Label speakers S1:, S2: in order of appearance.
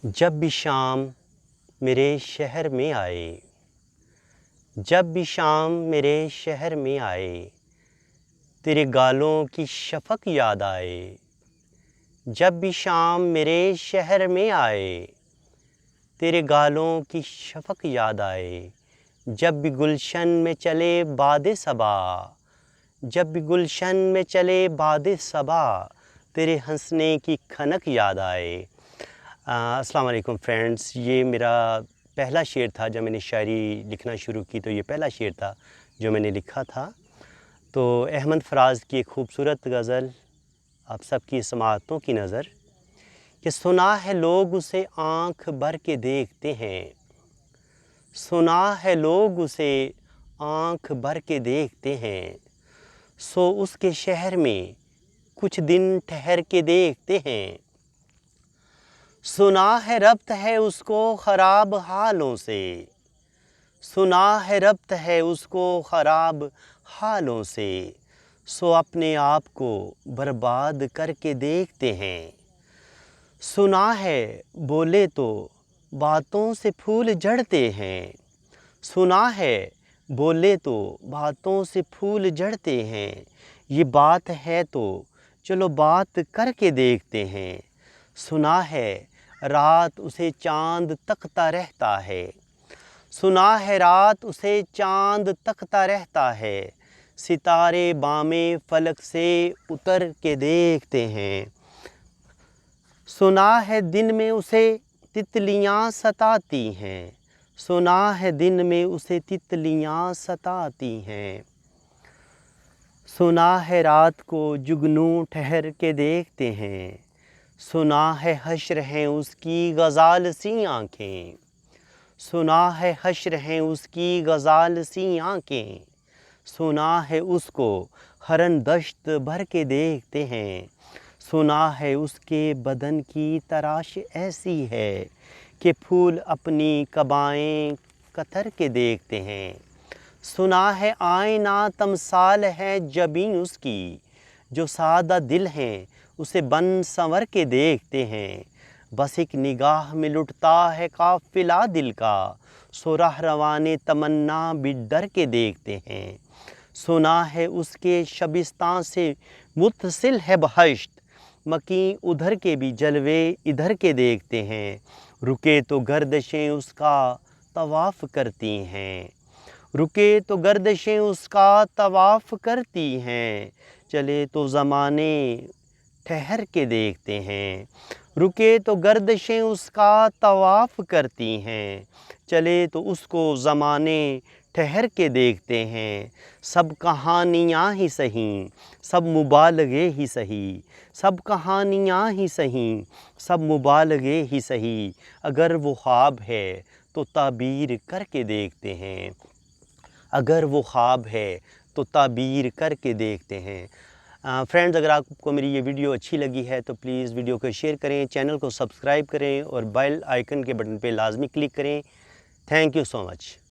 S1: جب بھی شام میرے شہر میں آئے، جب بھی شام میرے شہر میں آئے، تیرے گالوں کی شفق یاد آئے۔ جب بھی شام میرے شہر میں آئے، تیرے گالوں کی شفق یاد آئے۔ جب بھی گلشن میں چلے باد صبا، جب بھی گلشن میں چلے باد صبا، تیرے ہنسنے کی کھنک یاد آئے۔ السلام علیکم فرینڈز، یہ میرا پہلا شعر تھا جب میں نے شاعری لکھنا شروع کی، تو یہ پہلا شعر تھا جو میں نے لکھا تھا۔ تو احمد فراز کی ایک خوبصورت غزل آپ سب کی سماعتوں کی نظر کہ سنا ہے لوگ اسے آنکھ بھر کے دیکھتے ہیں، سنا ہے لوگ اسے آنکھ بھر کے دیکھتے ہیں، سو اس کے شہر میں کچھ دن ٹھہر کے دیکھتے ہیں۔ سنا ہے ربط ہے اس کو خراب حالوں سے، سنا ہے ربط ہے اس کو خراب حالوں سے، سو اپنے آپ کو برباد کر کے دیکھتے ہیں۔ سنا ہے بولے تو باتوں سے پھول جھڑتے ہیں، سنا ہے بولے تو باتوں سے پھول جھڑتے ہیں، یہ بات ہے تو چلو بات کر کے دیکھتے ہیں۔ سنا ہے رات اسے چاند تکتا رہتا ہے، سنا ہے رات اسے چاند تکتا رہتا ہے، ستارے بام فلک سے اتر کے دیکھتے ہیں۔ سنا ہے دن میں اسے تتلیاں ستاتی ہیں، سنا ہے دن میں اسے تتلیاں ستاتی ہیں، سنا ہے رات کو جگنو ٹھہر کے دیکھتے ہیں، سنا ہے حشر ہیں اس کی غزال سی آنکھیں، سنا ہے حشر ہیں اس کی غزال سی آنکھیں، سنا ہے اس کو ہرن دشت بھر کے دیکھتے ہیں، سنا ہے اس کے بدن کی تراش ایسی ہے کہ پھول اپنی قبائیں کتر کے دیکھتے ہیں۔ سنا ہے آئینہ تمثال ہے جبیں اس کی، جو سادہ دل ہیں اسے بن سنور کے دیکھتے ہیں، بس ایک نگاہ میں لٹتا ہے قافلہ دل کا، سو رہروان تمنا بھی ڈر کے دیکھتے ہیں۔ سنا ہے اس کے شبستان سے متصل ہے بہشت، مکیں ادھر کے بھی جلوے ادھر کے دیکھتے ہیں، رکے تو گردشیں اس کا طواف کرتی ہیں، رکے تو گردشیں اس کا طواف کرتی ہیں، چلے تو زمانے ٹھہر کے دیکھتے ہیں، رکے تو گردشیں اس کا طواف کرتی ہیں، چلے تو اس کو زمانے ٹھہر کے دیکھتے ہیں۔ سب کہانیاں ہی سہیں، سب مبالغے ہی سہی، سب کہانیاں ہی سہیں، سب مبالغے ہی سہی، اگر وہ خواب ہے تو تعبیر کر کے دیکھتے ہیں، اگر وہ خواب ہے تو تعبیر کر کے دیکھتے ہیں۔ فرینڈز، اگر آپ کو میری یہ ویڈیو اچھی لگی ہے تو پلیز ویڈیو کو شیئر کریں، چینل کو سبسکرائب کریں اور بیل آئیکن کے بٹن پہ لازمی کلک کریں۔ Thank you so much.